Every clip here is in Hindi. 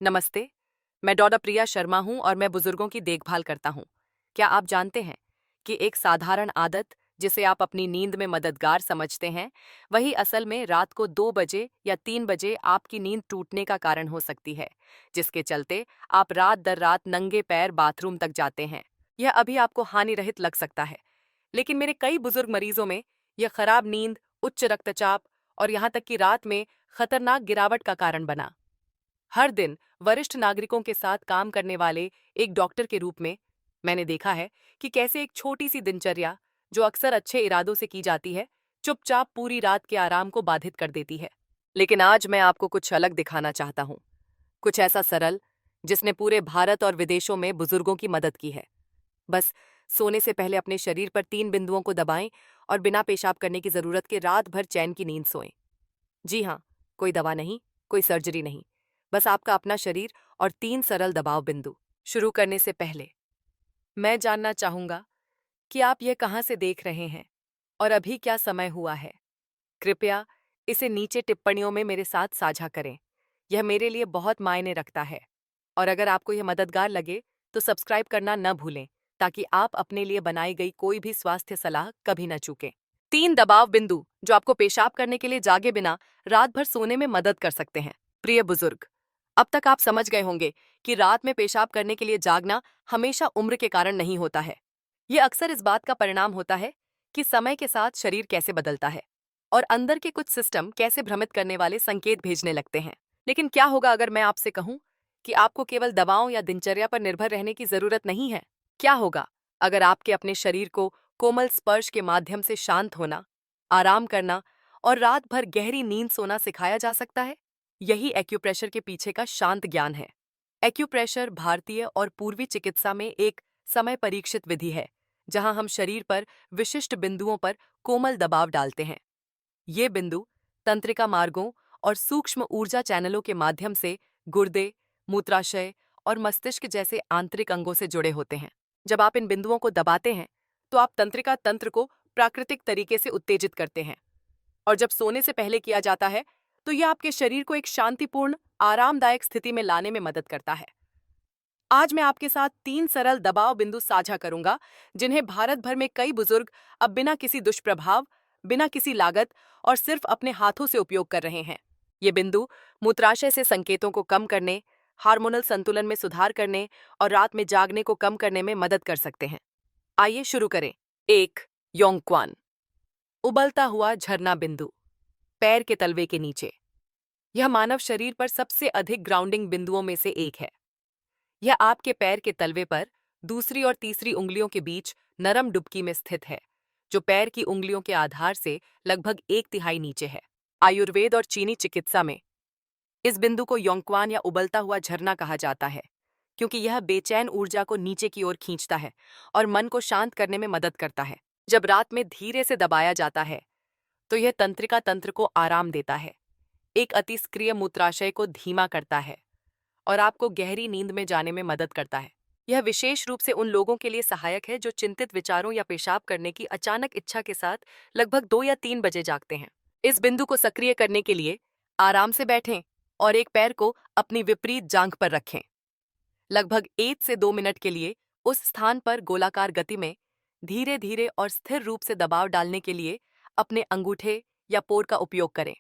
नमस्ते। मैं डॉक्टर प्रिया शर्मा हूं और मैं बुजुर्गों की देखभाल करता हूं। क्या आप जानते हैं कि एक साधारण आदत जिसे आप अपनी नींद में मददगार समझते हैं, वही असल में रात को 2 बजे या 3 बजे आपकी नींद टूटने का कारण हो सकती है, जिसके चलते आप रात दर रात नंगे पैर बाथरूम तक जाते हैं। यह अभी आपको हानि रहित लग सकता है, लेकिन मेरे कई बुजुर्ग मरीजों में यह खराब नींद, उच्च रक्तचाप और यहाँ तक कि रात में खतरनाक गिरावट का कारण बना। हर दिन वरिष्ठ नागरिकों के साथ काम करने वाले एक डॉक्टर के रूप में मैंने देखा है कि कैसे एक छोटी सी दिनचर्या, जो अक्सर अच्छे इरादों से की जाती है, चुपचाप पूरी रात के आराम को बाधित कर देती है। लेकिन आज मैं आपको कुछ अलग दिखाना चाहता हूँ, कुछ ऐसा सरल जिसने पूरे भारत और विदेशों में बुजुर्गों की मदद की है। बस सोने से पहले अपने शरीर पर 3 बिंदुओं को दबाएं और बिना पेशाब करने की जरूरत के रात भर चैन की नींद सोएं। जी हाँ, कोई दवा नहीं, कोई सर्जरी नहीं, बस आपका अपना शरीर और 3 सरल दबाव बिंदु। शुरू करने से पहले मैं जानना चाहूंगा कि आप यह कहाँ से देख रहे हैं और अभी क्या समय हुआ है। कृपया इसे नीचे टिप्पणियों में मेरे साथ साझा करें। यह मेरे लिए बहुत मायने रखता है। और अगर आपको यह मददगार लगे तो सब्सक्राइब करना न भूलें, ताकि आप अपने लिए बनाई गई कोई भी स्वास्थ्य सलाह कभी न चूकें। 3 दबाव बिंदु जो आपको पेशाब करने के लिए जागे बिना रात भर सोने में मदद कर सकते हैं। प्रिय बुजुर्ग, अब तक आप समझ गए होंगे कि रात में पेशाब करने के लिए जागना हमेशा उम्र के कारण नहीं होता है। यह अक्सर इस बात का परिणाम होता है कि समय के साथ शरीर कैसे बदलता है और अंदर के कुछ सिस्टम कैसे भ्रमित करने वाले संकेत भेजने लगते हैं। लेकिन क्या होगा अगर मैं आपसे कहूं कि आपको केवल दवाओं या दिनचर्या पर निर्भर रहने की जरूरत नहीं है? क्या होगा अगर आपके अपने शरीर को कोमल स्पर्श के माध्यम से शांत होना, आराम करना और रात भर गहरी नींद सोना सिखाया जा सकता है? यही एक्यूप्रेशर के पीछे का शांत ज्ञान है। एक्यूप्रेशर भारतीय और पूर्वी चिकित्सा में एक समय परीक्षित विधि है, जहां हम शरीर पर विशिष्ट बिंदुओं पर कोमल दबाव डालते हैं। ये बिंदु तंत्रिका मार्गों और सूक्ष्म ऊर्जा चैनलों के माध्यम से गुर्दे, मूत्राशय और मस्तिष्क जैसे आंतरिक अंगों से जुड़े होते हैं। जब आप इन बिंदुओं को दबाते हैं, तो आप तंत्रिका तंत्र को प्राकृतिक तरीके से उत्तेजित करते हैं। और जब सोने से पहले किया जाता है, तो यह आपके शरीर को एक शांतिपूर्ण, आरामदायक स्थिति में लाने में मदद करता है। आज मैं आपके साथ 3 सरल दबाव बिंदु साझा करूंगा, जिन्हें भारत भर में कई बुजुर्ग अब बिना किसी दुष्प्रभाव, बिना किसी लागत और सिर्फ अपने हाथों से उपयोग कर रहे हैं। ये बिंदु मूत्राशय से संकेतों को कम करने, हार्मोनल संतुलन में सुधार करने और रात में जागने को कम करने में मदद कर सकते हैं। आइए शुरू करें। 1. योंगक्वान, उबलता हुआ झरना बिंदु, पैर के तलवे के नीचे। यह मानव शरीर पर सबसे अधिक ग्राउंडिंग बिंदुओं में से एक है। यह आपके पैर के तलवे पर दूसरी और तीसरी उंगलियों के बीच नरम डुबकी में स्थित है, जो पैर की उंगलियों के आधार से लगभग 1/3 नीचे है। आयुर्वेद और चीनी चिकित्सा में इस बिंदु को योंगक्वान या उबलता हुआ झरना कहा जाता है, क्योंकि यह बेचैन ऊर्जा को नीचे की ओर खींचता है और मन को शांत करने में मदद करता है। जब रात में धीरे से दबाया जाता है, तो यह तंत्रिका तंत्र को आराम देता है, एक अतिस्क्रिय मूत्राशय को धीमा करता है और आपको गहरी नींद में जाने में मदद करता है। यह विशेष रूप से उन लोगों के लिए सहायक है जो चिंतित विचारों या पेशाब करने की अचानक इच्छा के साथ लगभग 2 या 3 बजे जागते हैं। इस बिंदु को सक्रिय करने के लिए आराम से बैठें और एक पैर को अपनी विपरीत जांघ पर रखें। लगभग 1 से 2 मिनट के लिए उस स्थान पर गोलाकार गति में धीरे धीरे और स्थिर रूप से दबाव डालने के लिए अपने अंगूठे या पोर का उपयोग करें।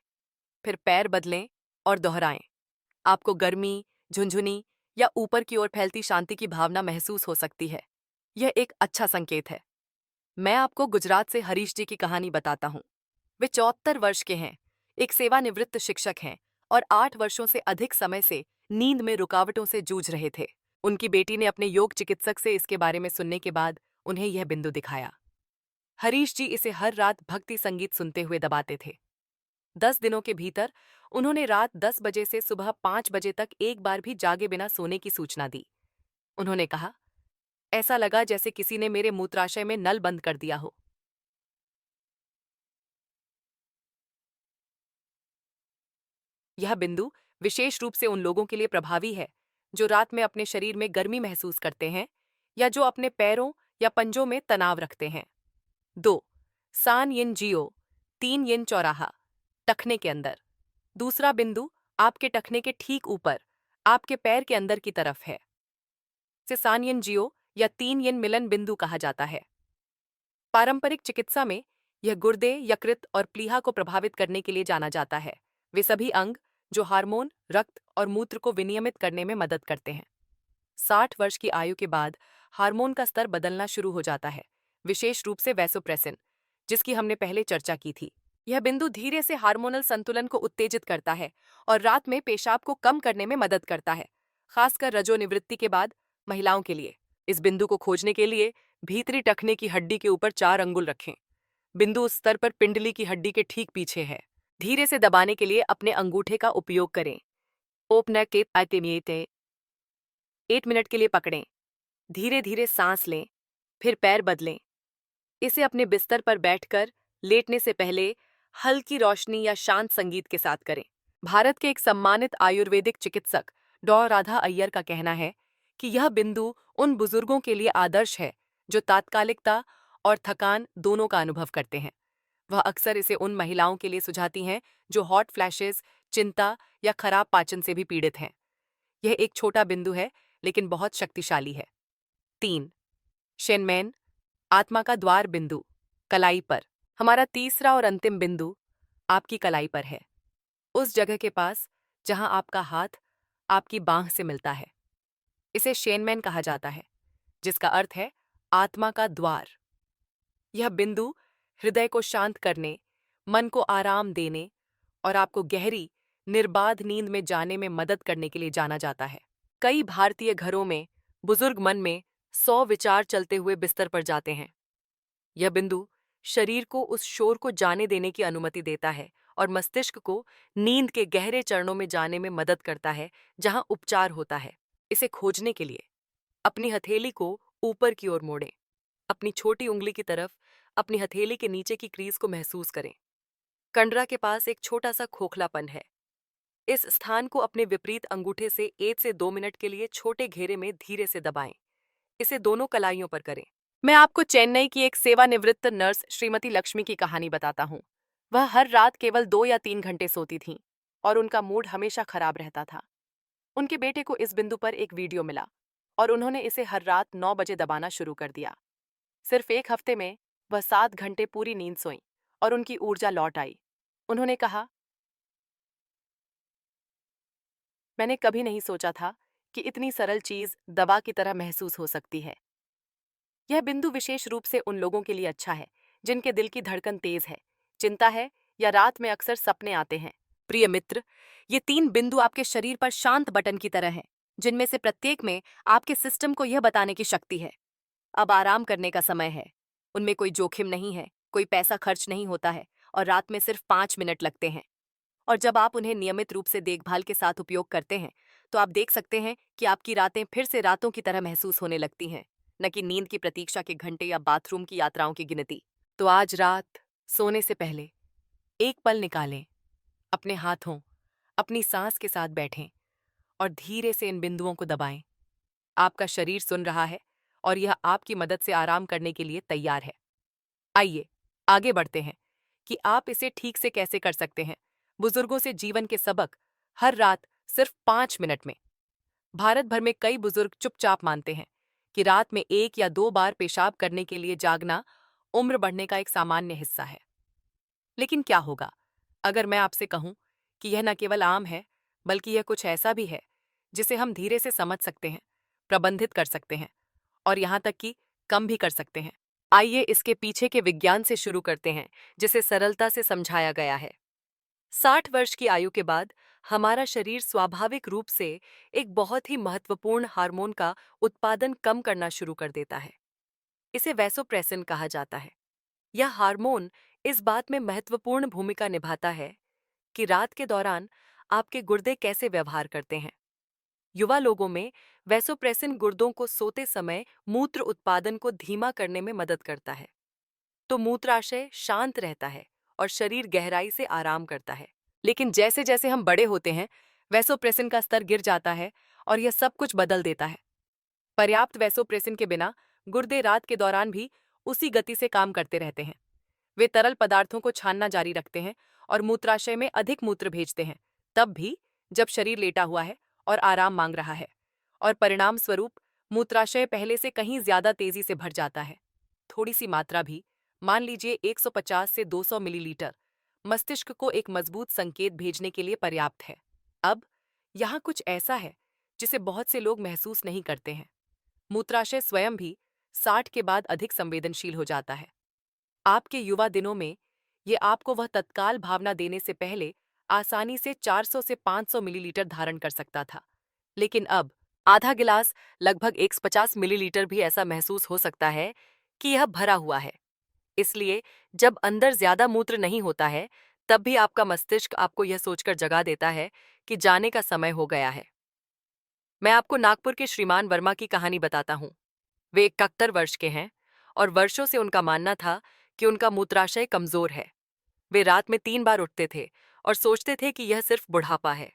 फिर पैर बदलें और दोहराएं। आपको गर्मी, झुंझुनी या ऊपर की ओर फैलती शांति की भावना महसूस हो सकती है। यह एक अच्छा संकेत है। मैं आपको गुजरात से हरीश जी की कहानी बताता हूँ। वे 74 वर्ष के हैं, एक सेवानिवृत्त शिक्षक हैं और 8 वर्षों से अधिक समय से नींद में रुकावटों से जूझ रहे थे। उनकी बेटी ने अपने योग चिकित्सक से इसके बारे में सुनने के बाद उन्हें यह बिंदु दिखाया। हरीश जी इसे हर रात भक्ति संगीत सुनते हुए दबाते थे। 10 दिनों के भीतर उन्होंने रात 10 बजे से सुबह 5 बजे तक एक बार भी जागे बिना सोने की सूचना दी। उन्होंने कहा, ऐसा लगा जैसे किसी ने मेरे मूत्राशय में नल बंद कर दिया हो। यह बिंदु विशेष रूप से उन लोगों के लिए प्रभावी है जो रात में अपने शरीर में गर्मी महसूस करते हैं या जो अपने पैरों या पंजों में तनाव रखते हैं। 2. सान यिन जियो, 3 यिन चौराहा, टखने के अंदर। दूसरा बिंदु आपके टखने के ठीक ऊपर, आपके पैर के अंदर की तरफ है। इसे सानयनजियो या 3 यन मिलन बिंदु कहा जाता है। पारंपरिक चिकित्सा में यह गुर्दे, यकृत और प्लीहा को प्रभावित करने के लिए जाना जाता है। वे सभी अंग जो हार्मोन, रक्त और मूत्र को विनियमित करने में मदद करते हैं। 60 वर्ष की आयु के बाद हार्मोन का स्तर बदलना शुरू हो जाता है, विशेष रूप से वैसोप्रेसिन, जिसकी हमने पहले चर्चा की थी। यह बिंदु धीरे से हार्मोनल संतुलन को उत्तेजित करता है और रात में पेशाब को कम करने में मदद करता है, खासकर रजोनिवृत्ति के बाद महिलाओं के लिए। इस बिंदु को खोजने के लिए भीतरी टखने की हड्डी के ऊपर 4 अंगुल रखें। बिंदु उस स्तर पर पिंडली की हड्डी के ठीक पीछे है। धीरे से दबाने के लिए अपने अंगूठे का उपयोग करें। ओपनर के 8 मिनट के लिए पकड़ें। धीरे धीरे सांस लें, फिर पैर बदलें। इसे अपने बिस्तर पर बैठकर लेटने से पहले हल्की रोशनी या शांत संगीत के साथ करें। भारत के एक सम्मानित आयुर्वेदिक चिकित्सक डॉ राधा अय्यर का कहना है कि यह बिंदु उन बुजुर्गों के लिए आदर्श है जो तात्कालिकता और थकान दोनों का अनुभव करते हैं। वह अक्सर इसे उन महिलाओं के लिए सुझाती हैं जो हॉट फ्लैशेस, चिंता या खराब पाचन से भी पीड़ित हैं। यह एक छोटा बिंदु है लेकिन बहुत शक्तिशाली है। 3. शेनमेन, आत्मा का द्वार बिंदु, कलाई पर। हमारा तीसरा और अंतिम बिंदु आपकी कलाई पर है, उस जगह के पास जहां आपका हाथ आपकी बांह से मिलता है। इसे शेनमेन कहा जाता है, जिसका अर्थ है आत्मा का द्वार। यह बिंदु हृदय को शांत करने, मन को आराम देने और आपको गहरी, निर्बाध नींद में जाने में मदद करने के लिए जाना जाता है। कई भारतीय घरों में बुजुर्ग मन में 100 विचार चलते हुए बिस्तर पर जाते हैं। यह बिंदु शरीर को उस शोर को जाने देने की अनुमति देता है और मस्तिष्क को नींद के गहरे चरणों में जाने में मदद करता है, जहां उपचार होता है। इसे खोजने के लिए अपनी हथेली को ऊपर की ओर मोड़ें। अपनी छोटी उंगली की तरफ अपनी हथेली के नीचे की क्रीज को महसूस करें। कंडरा के पास एक छोटा सा खोखलापन है। इस स्थान को अपने विपरीत अंगूठे से 1 से 2 मिनट के लिए छोटे घेरे में धीरे से दबाएं। इसे दोनों कलाइयों पर करें। मैं आपको चेन्नई की एक सेवानिवृत्त नर्स श्रीमती लक्ष्मी की कहानी बताता हूँ। वह हर रात केवल 2 या 3 घंटे सोती थीं और उनका मूड हमेशा खराब रहता था। उनके बेटे को इस बिंदु पर एक वीडियो मिला और उन्होंने इसे हर रात 9 बजे दबाना शुरू कर दिया। सिर्फ 1 हफ्ते में वह 7 घंटे पूरी नींद सोईं और उनकी ऊर्जा लौट आई। उन्होंने कहा, मैंने कभी नहीं सोचा था कि इतनी सरल चीज दवा की तरह महसूस हो सकती है। यह बिंदु विशेष रूप से उन लोगों के लिए अच्छा है जिनके दिल की धड़कन तेज है, चिंता है या रात में अक्सर सपने आते हैं। प्रिय मित्र, ये 3 बिंदु आपके शरीर पर शांत बटन की तरह हैं, जिनमें से प्रत्येक में आपके सिस्टम को यह बताने की शक्ति है, अब आराम करने का समय है। उनमें कोई जोखिम नहीं है, कोई पैसा खर्च नहीं होता है और रात में सिर्फ 5 मिनट लगते हैं। और जब आप उन्हें नियमित रूप से देखभाल के साथ उपयोग करते हैं, तो आप देख सकते हैं कि आपकी रातें फिर से रातों की तरह महसूस होने लगती हैं, न कि नींद की प्रतीक्षा के घंटे या बाथरूम की यात्राओं की गिनती। तो आज रात सोने से पहले एक पल निकालें, अपने हाथों, अपनी सांस के साथ बैठें और धीरे से इन बिंदुओं को दबाएं। आपका शरीर सुन रहा है और यह आपकी मदद से आराम करने के लिए तैयार है। आइए आगे बढ़ते हैं कि आप इसे ठीक से कैसे कर सकते हैं। बुजुर्गों से जीवन के सबक, हर रात सिर्फ 5 मिनट में। भारत भर में कई बुजुर्ग चुपचाप मानते हैं कि रात में 1 या 2 बार पेशाब करने के लिए जागना उम्र बढ़ने का एक सामान्य हिस्सा है। लेकिन क्या होगा अगर मैं आपसे कहूं कि यह न केवल आम है, बल्कि यह कुछ ऐसा भी है जिसे हम धीरे से समझ सकते हैं, प्रबंधित कर सकते हैं और यहां तक कि कम भी कर सकते हैं। आइए इसके पीछे के विज्ञान से शुरू करते हैं, जिसे सरलता से समझाया गया है। 60 वर्ष की आयु के बाद हमारा शरीर स्वाभाविक रूप से एक बहुत ही महत्वपूर्ण हार्मोन का उत्पादन कम करना शुरू कर देता है। इसे वैसोप्रेसिन कहा जाता है। यह हार्मोन इस बात में महत्वपूर्ण भूमिका निभाता है कि रात के दौरान आपके गुर्दे कैसे व्यवहार करते हैं। युवा लोगों में वैसोप्रेसिन गुर्दों को सोते समय मूत्र उत्पादन को धीमा करने में मदद करता है, तो मूत्राशय शांत रहता है और शरीर गहराई से आराम करता है। लेकिन जैसे जैसे हम बड़े होते हैं, वैसोप्रेसिन का स्तर गिर जाता है और यह सब कुछ बदल देता है। पर्याप्त वैसोप्रेसिन के बिना गुर्दे रात के दौरान भी उसी गति से काम करते रहते हैं। वे तरल पदार्थों को छानना जारी रखते हैं और मूत्राशय में अधिक मूत्र भेजते हैं, तब भी जब शरीर लेटा हुआ है और आराम मांग रहा है, और परिणाम स्वरूप मूत्राशय पहले से कहीं ज्यादा तेजी से भर जाता है। थोड़ी सी मात्रा भी, मान लीजिए 150 से 200 मिलीलीटर, मस्तिष्क को एक मजबूत संकेत भेजने के लिए पर्याप्त है। अब यहाँ कुछ ऐसा है जिसे बहुत से लोग महसूस नहीं करते हैं। मूत्राशय स्वयं भी 60 के बाद अधिक संवेदनशील हो जाता है। आपके युवा दिनों में ये आपको वह तत्काल भावना देने से पहले आसानी से 400 से 500 मिलीलीटर धारण कर सकता था, लेकिन अब आधा गिलास, लगभग 150 मिलीलीटर भी ऐसा महसूस हो सकता है कि यह भरा हुआ है। इसलिए जब अंदर ज्यादा मूत्र नहीं होता है, तब भी आपका मस्तिष्क आपको यह सोचकर जगा देता है कि जाने का समय हो गया है। मैं आपको नागपुर के श्रीमान वर्मा की कहानी बताता हूँ। वे 71 वर्ष के हैं और वर्षों से उनका मानना था कि उनका मूत्राशय कमजोर है। वे रात में 3 बार उठते थे और सोचते थे कि यह सिर्फ बुढ़ापा है।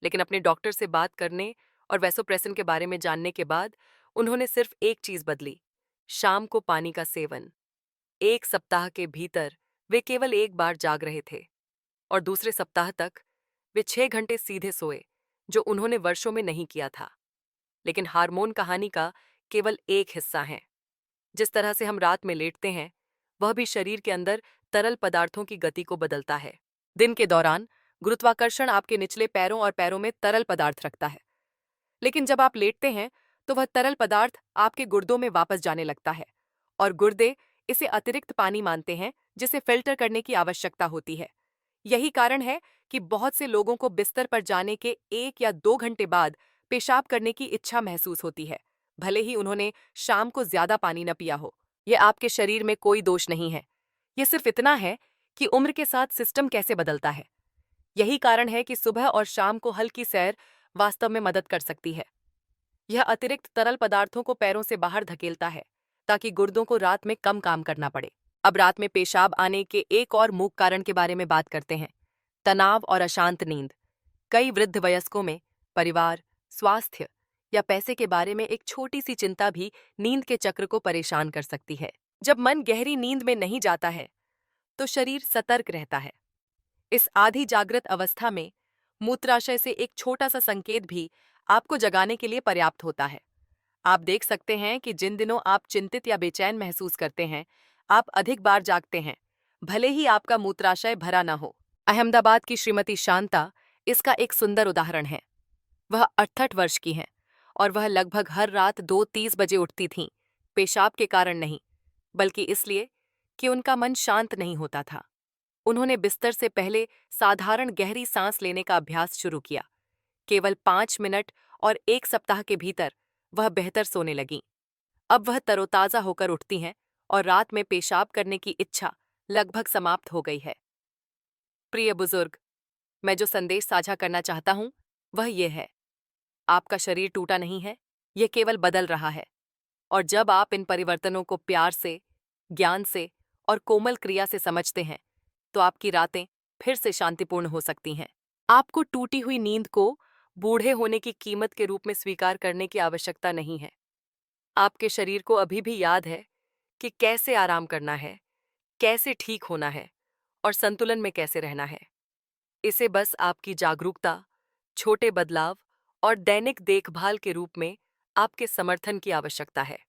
लेकिन अपने डॉक्टर से बात करने और वैसोप्रेसन के बारे में जानने के बाद उन्होंने सिर्फ एक चीज बदली: शाम को पानी का सेवन। 1 सप्ताह के भीतर वे केवल 1 बार जाग रहे थे, और दूसरे सप्ताह तक वे 6 घंटे सीधे सोए, जो उन्होंने वर्षों में नहीं किया था। लेकिन हार्मोन कहानी का केवल एक हिस्सा है। जिस तरह से हम रात में लेटते हैं, वह भी शरीर के अंदर तरल पदार्थों की गति को बदलता है। दिन के दौरान गुरुत्वाकर्षण आपके निचले पैरों और पैरों में तरल पदार्थ रखता है, लेकिन जब आप लेटते हैं तो वह तरल पदार्थ आपके गुर्दों में वापस जाने लगता है, और गुर्दे इसे अतिरिक्त पानी मानते हैं जिसे फिल्टर करने की आवश्यकता होती है। यही कारण है कि बहुत से लोगों को बिस्तर पर जाने के 1 या 2 घंटे बाद पेशाब करने की इच्छा महसूस होती है, भले ही उन्होंने शाम को ज्यादा पानी न पिया हो। यह आपके शरीर में कोई दोष नहीं है, यह सिर्फ इतना है कि उम्र के साथ सिस्टम कैसे बदलता है। यही कारण है कि सुबह और शाम को हल्की सैर वास्तव में मदद कर सकती है। यह अतिरिक्त तरल पदार्थों को पैरों से बाहर धकेलता है, ताकि गुर्दों को रात में कम काम करना पड़े। अब रात में पेशाब आने के एक और मुख्य कारण के बारे में बात करते हैं: तनाव और अशांत नींद। कई वृद्ध वयस्कों में परिवार, स्वास्थ्य या पैसे के बारे में एक छोटी सी चिंता भी नींद के चक्र को परेशान कर सकती है। जब मन गहरी नींद में नहीं जाता है, तो शरीर सतर्क रहता है। इस आधी जागृत अवस्था में मूत्राशय से एक छोटा सा संकेत भी आपको जगाने के लिए पर्याप्त होता है। आप देख सकते हैं कि जिन दिनों आप चिंतित या बेचैन महसूस करते हैं, आप अधिक बार जागते हैं, भले ही आपका मूत्राशय भरा ना हो। अहमदाबाद की श्रीमती शांता इसका एक सुंदर उदाहरण है। वह 68 वर्ष की हैं और वह लगभग हर रात 2:30 बजे उठती थीं, पेशाब के कारण नहीं, बल्कि इसलिए कि उनका मन शांत नहीं होता था। उन्होंने बिस्तर से पहले साधारण गहरी सांस लेने का अभ्यास शुरू किया। केवल 5 मिनट और 1 सप्ताह के भीतर वह बेहतर सोने लगीं। अब वह तरोताजा होकर उठती हैं और रात में पेशाब करने की इच्छा लगभग समाप्त हो गई है। प्रिय बुजुर्ग, मैं जो संदेश साझा करना चाहता हूँ वह ये है: आपका शरीर टूटा नहीं है, यह केवल बदल रहा है। और जब आप इन परिवर्तनों को प्यार से, ज्ञान से और कोमल क्रिया से समझते हैं, तो आपकी रातें फिर से शांतिपूर्ण हो सकती हैं। आपको टूटी हुई नींद को बूढ़े होने की कीमत के रूप में स्वीकार करने की आवश्यकता नहीं है। आपके शरीर को अभी भी याद है कि कैसे आराम करना है, कैसे ठीक होना है और संतुलन में कैसे रहना है। इसे बस आपकी जागरूकता, छोटे बदलाव और दैनिक देखभाल के रूप में आपके समर्थन की आवश्यकता है।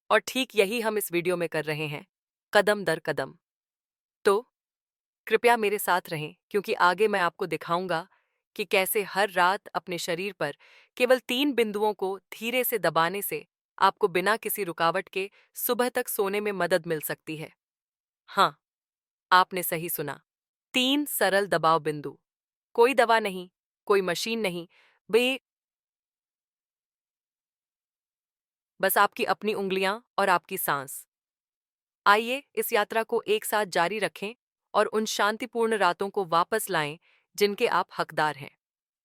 और ठीक यही हम इस वीडियो में कर रहे हैं, कदम दर कदम। तो कृपया मेरे साथ रहें, क्योंकि आगे मैं आपको दिखाऊंगा कि कैसे हर रात अपने शरीर पर केवल 3 बिंदुओं को धीरे से दबाने से आपको बिना किसी रुकावट के सुबह तक सोने में मदद मिल सकती है। हाँ, आपने सही सुना, 3 सरल दबाव बिंदु। कोई दवा नहीं, कोई मशीन नहीं, बस आपकी अपनी उंगलियां और आपकी सांस। आइए इस यात्रा को एक साथ जारी रखें और उन शांतिपूर्ण रातों को वापस लाएं जिनके आप हकदार हैं।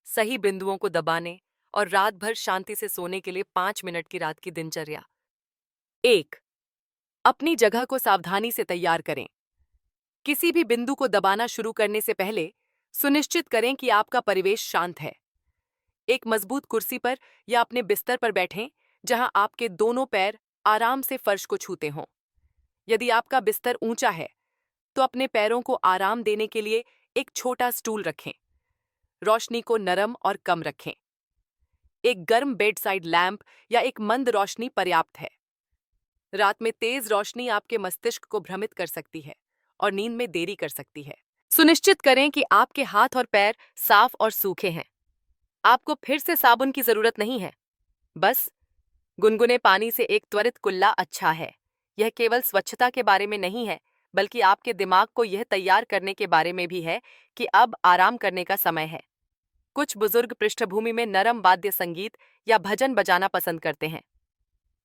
सही बिंदुओं को दबाने और रात भर शांति से सोने के लिए 5 मिनट की रात की दिनचर्या। 1. अपनी जगह को सावधानी से तैयार करें। किसी भी बिंदु को दबाना शुरू करने से पहले सुनिश्चित करें कि आपका परिवेश शांत है। एक मजबूत कुर्सी पर या अपने बिस्तर पर बैठें, जहां आपके दोनों पैर आराम से फर्श को छूते हों। यदि आपका बिस्तर ऊंचा है, तो अपने पैरों को आराम देने के लिए एक छोटा स्टूल रखें। रोशनी को नरम और कम रखें। एक गर्म बेड साइड लैंप या एक मंद रोशनी पर्याप्त है। रात में तेज रोशनी आपके मस्तिष्क को भ्रमित कर सकती है और नींद में देरी कर सकती है। सुनिश्चित करें कि आपके हाथ और पैर साफ और सूखे हैं। आपको फिर से साबुन की जरूरत नहीं है। बस गुनगुने पानी से एक त्वरित कुल्ला अच्छा है। यह केवल स्वच्छता के बारे में नहीं है, बल्कि आपके दिमाग को यह तैयार करने के बारे में भी है कि अब आराम करने का समय है। कुछ बुजुर्ग पृष्ठभूमि में नरम वाद्य संगीत या भजन बजाना पसंद करते हैं।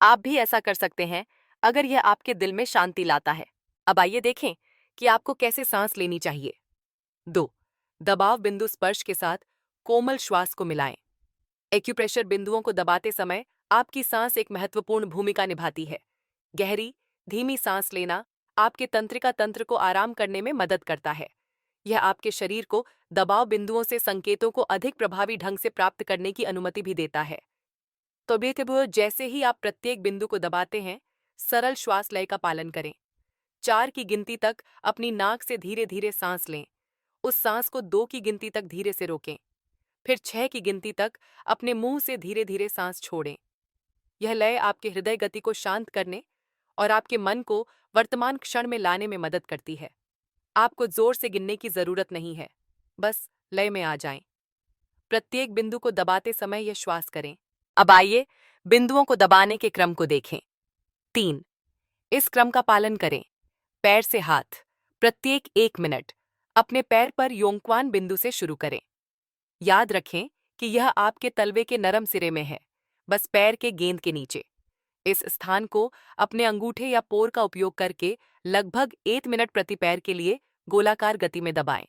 आप भी ऐसा कर सकते हैं अगर यह आपके दिल में शांति लाता है। अब आइए देखें कि आपको कैसे सांस लेनी चाहिए। 2. दबाव बिंदु स्पर्श के साथ कोमल श्वास को मिलाएं। एक्यूप्रेशर बिंदुओं को दबाते समय आपकी सांस एक महत्वपूर्ण भूमिका निभाती है। गहरी, धीमी सांस लेना आपके तंत्रिका तंत्र को आराम करने में मदद करता है। यह आपके शरीर को दबाव बिंदुओं से संकेतों को अधिक प्रभावी ढंग से प्राप्त करने की अनुमति भी देता है। तो बेतबो जैसे ही आप प्रत्येक बिंदु को दबाते हैं, सरल श्वास लय का पालन करें। 4 की गिनती तक अपनी नाक से धीरे धीरे सांस लें। उस सांस को 2 की गिनती तक धीरे से रोकें। फिर 6 की गिनती तक अपने मुंह से धीरे धीरे सांस छोड़ें। यह लय आपके हृदय गति को शांत करने और आपके मन को वर्तमान क्षण में लाने में मदद करती है। आपको जोर से गिनने की जरूरत नहीं है, बस लय में आ जाएं। प्रत्येक बिंदु को दबाते समय यह श्वास करें। अब आइए बिंदुओं को दबाने के क्रम को देखें। 3. इस क्रम का पालन करें। पैर से हाथ, प्रत्येक 1 मिनट अपने पैर पर योंक्वान बिंदु से शुरू करें। याद रखें कि यह आपके तलवे के नरम सिरे में है, बस पैर के गेंद के नीचे। इस स्थान को अपने अंगूठे या पोर का उपयोग करके लगभग 1 मिनट प्रति पैर के लिए गोलाकार गति में दबाएं।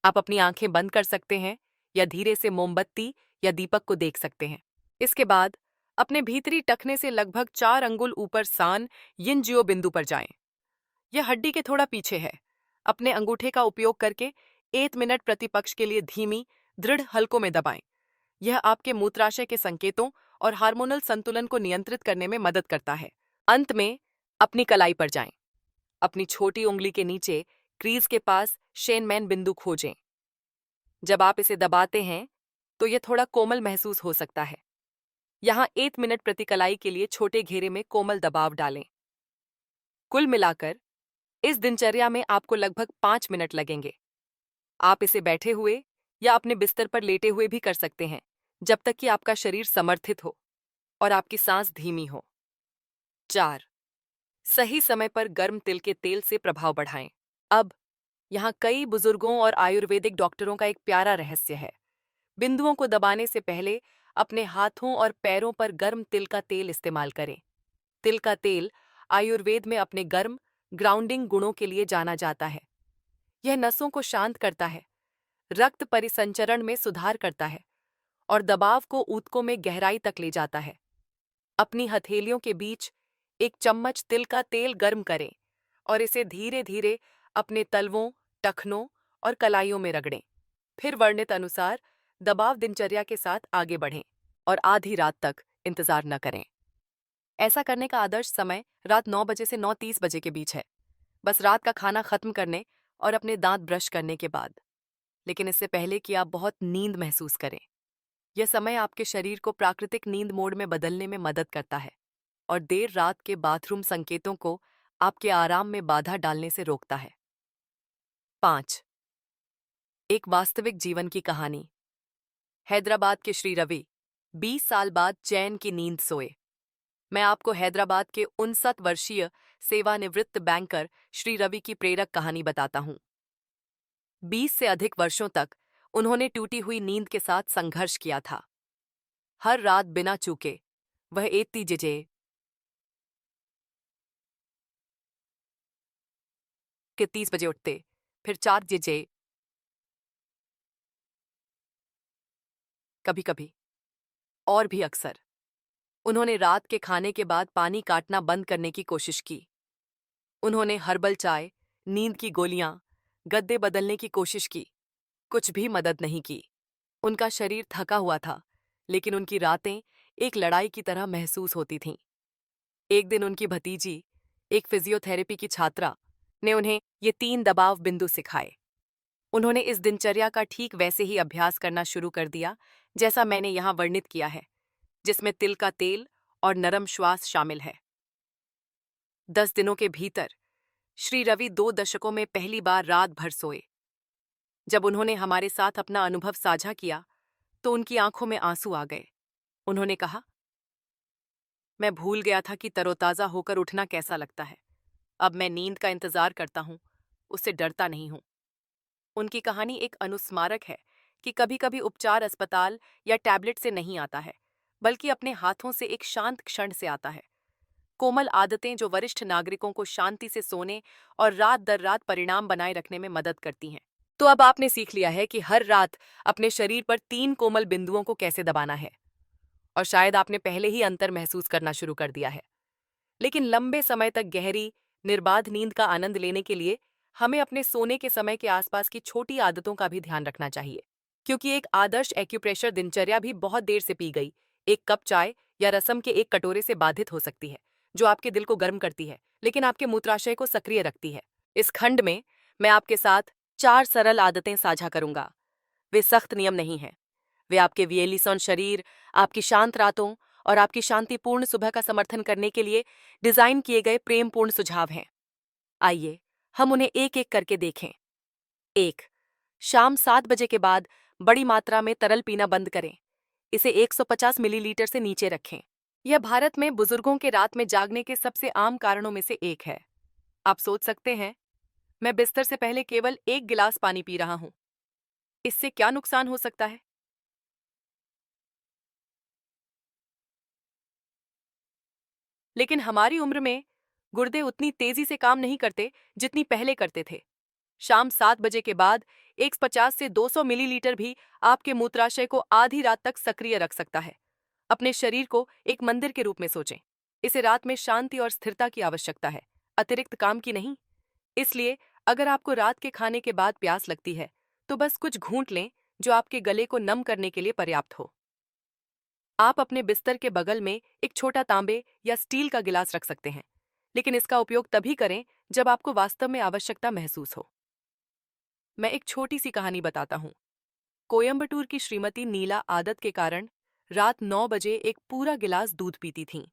आप अपनी आंखें बंद कर सकते हैं या धीरे से मोमबत्ती या दीपक को देख सकते हैं। इसके बाद अपने भीतरी टखने से लगभग 4 अंगुल ऊपर सान यिनजियो बिंदु पर जाएं। यह हड्डी के थोड़ा पीछे है। अपने अंगूठे का उपयोग करके 1 मिनट प्रति पक्ष के लिए धीमी, दृढ़ हलकों में दबाएं। यह आपके मूत्राशय के संकेतों और हार्मोनल संतुलन को नियंत्रित करने में मदद करता है। अंत में अपनी कलाई पर जाएं। अपनी छोटी उंगली के नीचे क्रीज के पास शेनमैन बिंदु खोजें। जब आप इसे दबाते हैं तो यह थोड़ा कोमल महसूस हो सकता है। यहाँ 1 मिनट प्रति कलाई के लिए छोटे घेरे में कोमल दबाव डालें। कुल मिलाकर इस दिनचर्या में आपको लगभग 5 मिनट लगेंगे। आप इसे बैठे हुए या अपने बिस्तर पर लेटे हुए भी कर सकते हैं, जब तक कि आपका शरीर समर्थित हो और आपकी सांस धीमी हो। 4. सही समय पर गर्म तिल के तेल से प्रभाव बढ़ाएं। अब यहाँ कई बुजुर्गों और आयुर्वेदिक डॉक्टरों का एक प्यारा रहस्य है। बिंदुओं को दबाने से पहले अपने हाथों और पैरों पर गर्म तिल का तेल इस्तेमाल करें। तिल का तेल आयुर्वेद में अपने गर्म, ग्राउंडिंग गुणों के लिए जाना जाता है। यह नसों को शांत करता है, रक्त परिसंचरण में सुधार करता है और दबाव को ऊतकों में गहराई तक ले जाता है। अपनी हथेलियों के बीच एक चम्मच तिल का तेल गर्म करें और इसे धीरे धीरे अपने तलवों, टखनों और कलाइयों में रगड़ें। फिर वर्णित अनुसार दबाव दिनचर्या के साथ आगे बढ़ें और आधी रात तक इंतजार न करें। ऐसा करने का आदर्श समय रात 9 बजे से 9:30 बजे के बीच है, बस रात का खाना खत्म करने और अपने दांत ब्रश करने के बाद। लेकिन इससे पहले कि आप बहुत नींद महसूस करें। यह समय आपके शरीर को प्राकृतिक नींद मोड में बदलने में मदद करता है और देर रात के बाथरूम संकेतों को आपके आराम में बाधा डालने से रोकता है। 5. एक वास्तविक जीवन की कहानी। हैदराबाद के श्री रवि 20 साल बाद चैन की नींद सोए। मैं आपको हैदराबाद के 59 वर्षीय सेवानिवृत्त बैंकर श्री रवि की प्रेरक कहानी बताता हूं। 20 से अधिक वर्षों तक उन्होंने टूटी हुई नींद के साथ संघर्ष किया था। हर रात बिना चूके वह 1 के 30 बजे उठते, फिर 4 बजे, कभी कभी और भी अक्सर। उन्होंने रात के खाने के बाद पानी काटना बंद करने की कोशिश की। उन्होंने हर्बल चाय, नींद की गोलियां, गद्दे बदलने की कोशिश की। कुछ भी मदद नहीं की। उनका शरीर थका हुआ था, लेकिन उनकी रातें एक लड़ाई की तरह महसूस होती थीं। एक दिन उनकी भतीजी, एक फिजियोथेरेपी की छात्रा, ने उन्हें ये 3 दबाव बिंदु सिखाए। उन्होंने इस दिनचर्या का ठीक वैसे ही अभ्यास करना शुरू कर दिया जैसा मैंने यहाँ वर्णित किया है। जिसमें तिल का तेल और नरम श्वास शामिल है। 10 दिनों के भीतर श्री रवि 2 दशकों में पहली बार रात भर सोए। जब उन्होंने हमारे साथ अपना अनुभव साझा किया तो उनकी आंखों में आंसू आ गए। उन्होंने कहा, मैं भूल गया था कि तरोताजा होकर उठना कैसा लगता है। अब मैं नींद का इंतजार करता हूँ, उससे डरता नहीं हूँ। उनकी कहानी एक अनुस्मारक है कि कभी-कभी उपचार अस्पताल या टैबलेट से नहीं आता है, बल्कि अपने हाथों से एक शांत क्षण से आता है। कोमल आदतें जो वरिष्ठ नागरिकों को शांति से सोने और रात दर रात परिणाम बनाए रखने में मदद करती हैं। तो अब आपने सीख लिया है कि हर रात अपने शरीर पर 3 कोमल बिंदुओं को कैसे दबाना है, और शायद आपने पहले ही अंतर महसूस करना शुरू कर दिया है। लेकिन लंबे समय तक गहरी, निर्बाध नींद का आनंद लेने के लिए हमें अपने सोने के समय के आसपास की छोटी आदतों का भी ध्यान रखना चाहिए। क्योंकि एक आदर्श एक्यूप्रेशर दिनचर्या भी बहुत देर से पी गई एक कप चाय या रसम के एक कटोरे से बाधित हो सकती है, जो आपके दिल को गर्म करती है लेकिन आपके मूत्राशय को सक्रिय रखती है। इस खंड में मैं आपके साथ 4 सरल आदतें साझा करूंगा। वे सख्त नियम नहीं हैं। वे आपके वियेलिसॉन शरीर, आपकी शांत रातों और आपकी शांतिपूर्ण सुबह का समर्थन करने के लिए डिजाइन किए गए प्रेमपूर्ण सुझाव हैं। आइए हम उन्हें एक एक करके देखें। 1. शाम 7 बजे के बाद बड़ी मात्रा में तरल पीना बंद करें। इसे 150 मिलीलीटर से नीचे रखें। यह भारत में बुजुर्गों के रात में जागने के सबसे आम कारणों में से एक है। आप सोच सकते हैं, मैं बिस्तर से पहले केवल 1 गिलास पानी पी रहा हूं, इससे क्या नुकसान हो सकता है? लेकिन हमारी उम्र में गुर्दे उतनी तेजी से काम नहीं करते जितनी पहले करते थे। शाम 7 बजे के बाद 150 से 200 मिलीलीटर भी आपके मूत्राशय को आधी रात तक सक्रिय रख सकता है। अपने शरीर को एक मंदिर के रूप में सोचें। इसे रात में शांति और स्थिरता की आवश्यकता है, अतिरिक्त काम की नहीं। इसलिए अगर आपको रात के खाने के बाद प्यास लगती है, तो बस कुछ घूंट लें जो आपके गले को नम करने के लिए पर्याप्त हो। आप अपने बिस्तर के बगल में एक छोटा तांबे या स्टील का गिलास रख सकते हैं, लेकिन इसका उपयोग तभी करें जब आपको वास्तव में आवश्यकता महसूस हो। मैं एक छोटी सी कहानी बताता हूँ। कोयम्बटूर की श्रीमती नीला आदत के कारण रात 9 बजे एक पूरा गिलास दूध पीती थीं,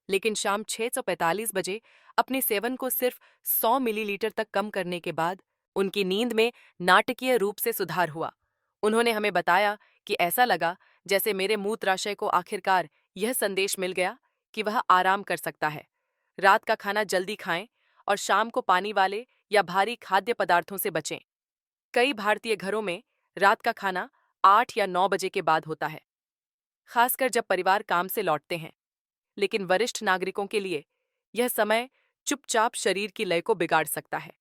लेकिन शाम 6:45 बजे अपने सेवन को सिर्फ 100 मिलीलीटर तक कम करने के बाद उनकी नींद में नाटकीय रूप से सुधार हुआ। उन्होंने हमें बताया कि ऐसा लगा जैसे मेरे मूत्राशय को आखिरकार यह संदेश मिल गया कि वह आराम कर सकता है। रात का खाना जल्दी खाएं और शाम को पानी वाले या भारी खाद्य पदार्थों से बचें। कई भारतीय घरों में रात का खाना 8 या 9 बजे के बाद होता है, खासकर जब परिवार काम से लौटते हैं। लेकिन वरिष्ठ नागरिकों के लिए यह समय चुपचाप शरीर की लय को बिगाड़ सकता है।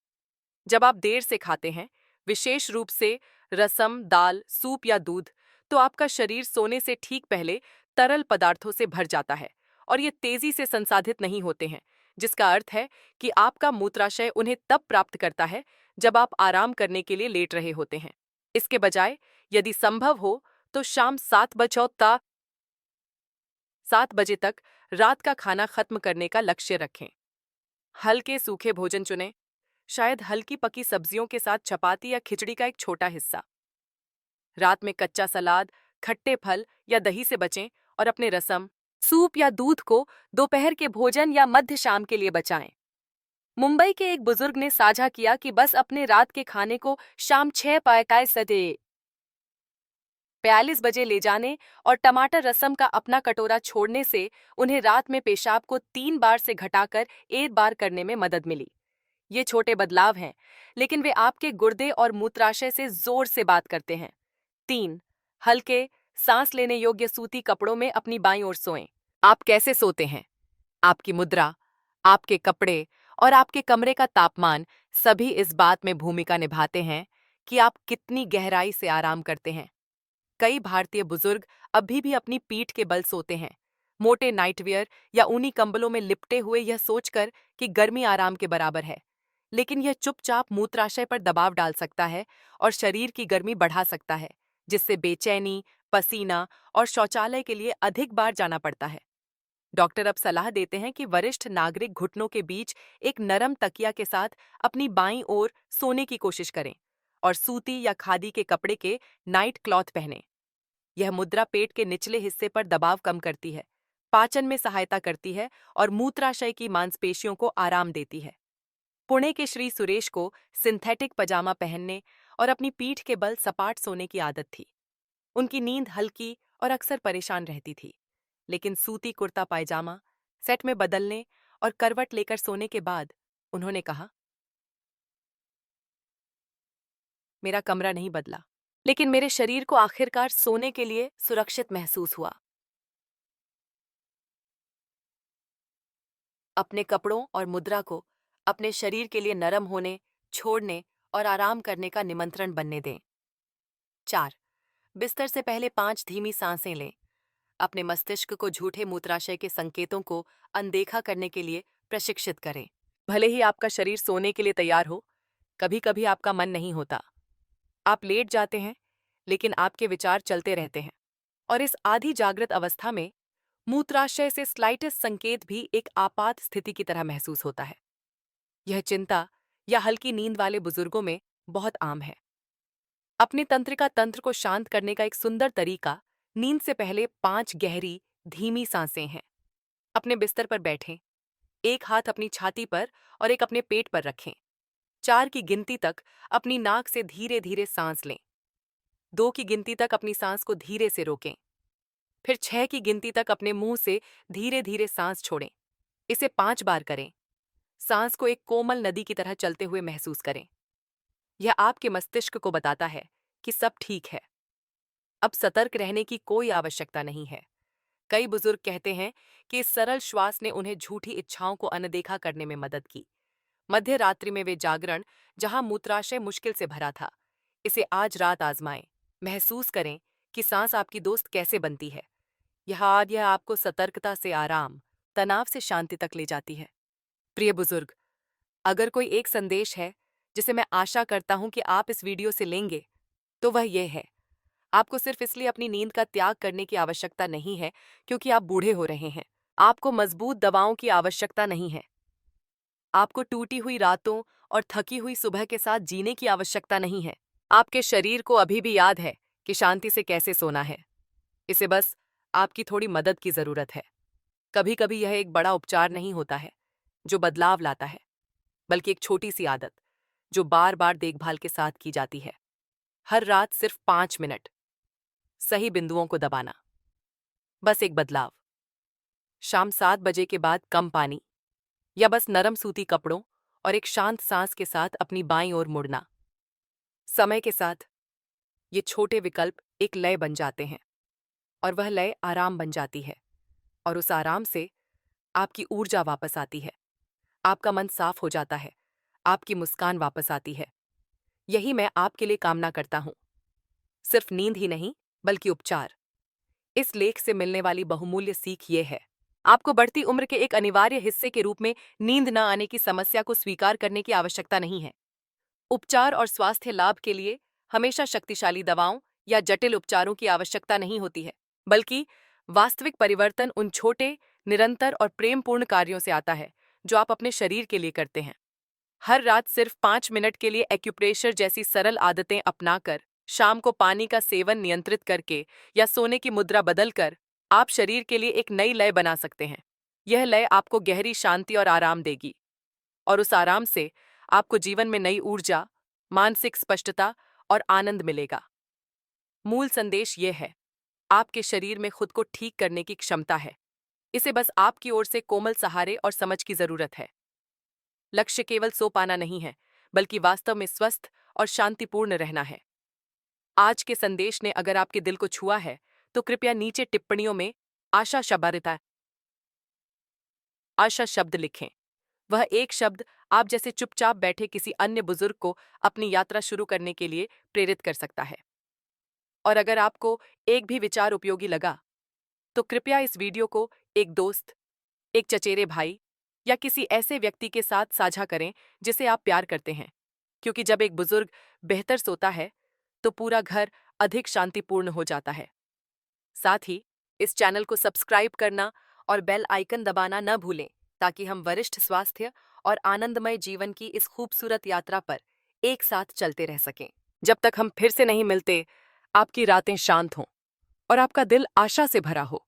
जब आप देर से खाते हैं, विशेष रूप से रसम, दाल, सूप या दूध, तो आपका शरीर सोने से ठीक पहले तरल पदार्थों से भर जाता है और ये तेजी से संसाधित नहीं होते हैं, जिसका अर्थ है कि आपका मूत्राशय उन्हें तब प्राप्त करता है जब आप आराम करने के लिए लेट रहे होते हैं। इसके बजाय यदि संभव हो तो शाम 7 बजे तक रात का खाना खत्म करने का लक्ष्य रखें। हल्के सूखे भोजन चुनें, शायद हल्की पकी सब्जियों के साथ चपाती या खिचड़ी का एक छोटा हिस्सा। रात में कच्चा सलाद, खट्टे फल या दही से बचें और अपने रसम, सूप या दूध को दोपहर के भोजन या मध्य शाम के लिए बचाएं। मुंबई के एक बुजुर्ग ने साझा किया कि बस अपने रात के खाने को शाम 6:45 बजे ले जाने और टमाटर रसम का अपना कटोरा छोड़ने से उन्हें रात में पेशाब को 3 बार से घटाकर 1 बार करने में मदद मिली। ये छोटे बदलाव हैं, लेकिन वे आपके गुर्दे और मूत्राशय से जोर से बात करते हैं। 3. हल्के, सांस लेने योग्य सूती कपड़ों में अपनी बाईं ओर सोएं। आप कैसे सोते हैं? आपकी मुद्रा, आपके कपड़े और आपके कमरे का तापमान सभी इस बात में भूमिका निभाते हैं कि आप कितनी गहराई से आराम करते हैं। कई भारतीय बुजुर्ग अभी भी अपनी पीठ के बल सोते हैं, मोटे नाइटवियर या ऊनी कंबलों में लिपटे हुए, यह सोचकर कि गर्मी आराम के बराबर है। लेकिन यह चुपचाप मूत्राशय पर दबाव डाल सकता है और शरीर की गर्मी बढ़ा सकता है, जिससे बेचैनी, पसीना और शौचालय के लिए अधिक बार जाना पड़ता है। डॉक्टर अब सलाह देते हैं कि वरिष्ठ नागरिक घुटनों के बीच एक नरम तकिया के साथ अपनी बाईं ओर सोने की कोशिश करें और सूती या खादी के कपड़े के नाइट क्लॉथ पहनें। यह मुद्रा पेट के निचले हिस्से पर दबाव कम करती है, पाचन में सहायता करती है और मूत्राशय की मांसपेशियों को आराम देती है। पुणे के श्री सुरेश को सिंथेटिक पजामा पहनने और अपनी पीठ के बल सपाट सोने की आदत थी। उनकी नींद हल्की और अक्सर परेशान रहती थी, लेकिन सूती कुर्ता पायजामा सेट में बदलने और करवट लेकर सोने के बाद उन्होंने कहा, मेरा कमरा नहीं बदला, लेकिन मेरे शरीर को आखिरकार सोने के लिए सुरक्षित महसूस हुआ। अपने कपड़ों और मुद्रा को अपने शरीर के लिए नरम होने, छोड़ने और आराम करने का निमंत्रण बनने दें। 4. बिस्तर से पहले 5 धीमी सांसें लें। अपने मस्तिष्क को झूठे मूत्राशय के संकेतों को अनदेखा करने के लिए प्रशिक्षित करें। भले ही आपका शरीर सोने के लिए तैयार हो, कभी कभी आपका मन नहीं होता। आप लेट जाते हैं, लेकिन आपके विचार चलते रहते हैं। और इस आधी जागृत अवस्था में मूत्राशय से स्लाइटेस्ट संकेत भी एक आपात स्थिति की तरह महसूस होता है। यह चिंता या हल्की नींद वाले बुजुर्गों में बहुत आम है। अपने तंत्रिका तंत्र को शांत करने का एक सुंदर तरीका नींद से पहले 5 गहरी, धीमी सांसें हैं। अपने बिस्तर पर बैठें, एक हाथ अपनी छाती पर और एक अपने पेट पर रखें। 4 की गिनती तक अपनी नाक से धीरे धीरे सांस लें। 2 की गिनती तक अपनी सांस को धीरे से रोकें। फिर 6 की गिनती तक अपने मुंह से धीरे धीरे सांस छोड़ें। इसे 5 बार करें। सांस को एक कोमल नदी की तरह चलते हुए महसूस करें। यह आपके मस्तिष्क को बताता है कि सब ठीक है। अब सतर्क रहने की कोई आवश्यकता नहीं है। कई बुजुर्ग कहते हैं कि इस सरल श्वास ने उन्हें झूठी इच्छाओं को अनदेखा करने में मदद की। मध्य रात्रि में वे जागरण, जहां मूत्राशय मुश्किल से भरा था, इसे आज रात आजमाएं। महसूस करें कि सांस आपकी दोस्त कैसे बनती है। यह आपको सतर्कता से आराम, तनाव से शांति तक ले जाती है। प्रिय बुजुर्ग, अगर कोई एक संदेश है जिसे मैं आशा करता हूं कि आप इस वीडियो से लेंगे, तो वह यह है, आपको सिर्फ इसलिए अपनी नींद का त्याग करने की आवश्यकता नहीं है क्योंकि आप बूढ़े हो रहे हैं। आपको मजबूत दवाओं की आवश्यकता नहीं है। आपको टूटी हुई रातों और थकी हुई सुबह के साथ जीने की आवश्यकता नहीं है। आपके शरीर को अभी भी याद है कि शांति से कैसे सोना है। इसे बस आपकी थोड़ी मदद की जरूरत है। कभी कभी यह एक बड़ा उपचार नहीं होता है जो बदलाव लाता है, बल्कि एक छोटी सी आदत जो बार बार देखभाल के साथ की जाती है। हर रात सिर्फ 5 मिनट सही बिंदुओं को दबाना। बस एक बदलाव। शाम 7 बजे के बाद कम पानी, या बस नरम सूती कपड़ों और एक शांत सांस के साथ अपनी बाईं ओर मुड़ना। समय के साथ ये छोटे विकल्प एक लय बन जाते हैं, और वह लय आराम बन जाती है, और उस आराम से आपकी ऊर्जा वापस आती है। आपका मन साफ हो जाता है, आपकी मुस्कान वापस आती है। यही मैं आपके लिए कामना करता हूं। सिर्फ नींद ही नहीं, बल्कि उपचार। इस लेख से मिलने वाली बहुमूल्य सीख ये है, आपको बढ़ती उम्र के एक अनिवार्य हिस्से के रूप में नींद न आने की समस्या को स्वीकार करने की आवश्यकता नहीं है। उपचार और स्वास्थ्य लाभ के लिए हमेशा शक्तिशाली दवाओं या जटिल उपचारों की आवश्यकता नहीं होती है, बल्कि वास्तविक परिवर्तन उन छोटे, निरंतर और प्रेमपूर्ण कार्यों से आता है जो आप अपने शरीर के लिए करते हैं। हर रात सिर्फ 5 मिनट के लिए एक्यूप्रेशर जैसी सरल आदतें अपनाकर, शाम को पानी का सेवन नियंत्रित करके या सोने की मुद्रा बदलकर आप शरीर के लिए एक नई लय बना सकते हैं। यह लय आपको गहरी शांति और आराम देगी, और उस आराम से आपको जीवन में नई ऊर्जा, मानसिक स्पष्टता और आनंद मिलेगा। मूल संदेश यह है, आपके शरीर में खुद को ठीक करने की क्षमता है। इसे बस आपकी ओर से कोमल सहारे और समझ की जरूरत है। लक्ष्य केवल सो पाना नहीं है, बल्कि वास्तव में स्वस्थ और शांतिपूर्ण रहना है। आज के संदेश ने अगर आपके दिल को छुआ है, तो कृपया नीचे टिप्पणियों में आशा शब्द लिखें। वह एक शब्द आप जैसे चुपचाप बैठे किसी अन्य बुजुर्ग को अपनी यात्रा शुरू करने के लिए प्रेरित कर सकता है। और अगर आपको एक भी विचार उपयोगी लगा, तो कृपया इस वीडियो को एक दोस्त, एक चचेरे भाई या किसी ऐसे व्यक्ति के साथ साझा करें जिसे आप प्यार करते हैं, क्योंकि जब एक बुजुर्ग बेहतर सोता है तो पूरा घर अधिक शांतिपूर्ण हो जाता है। साथ ही इस चैनल को सब्सक्राइब करना और बेल आइकन दबाना न भूलें, ताकि हम वरिष्ठ स्वास्थ्य और आनंदमय जीवन की इस खूबसूरत यात्रा पर एक साथ चलते रह सकें। जब तक हम फिर से नहीं मिलते, आपकी रातें शांत हों। और आपका दिल आशा से भरा हो।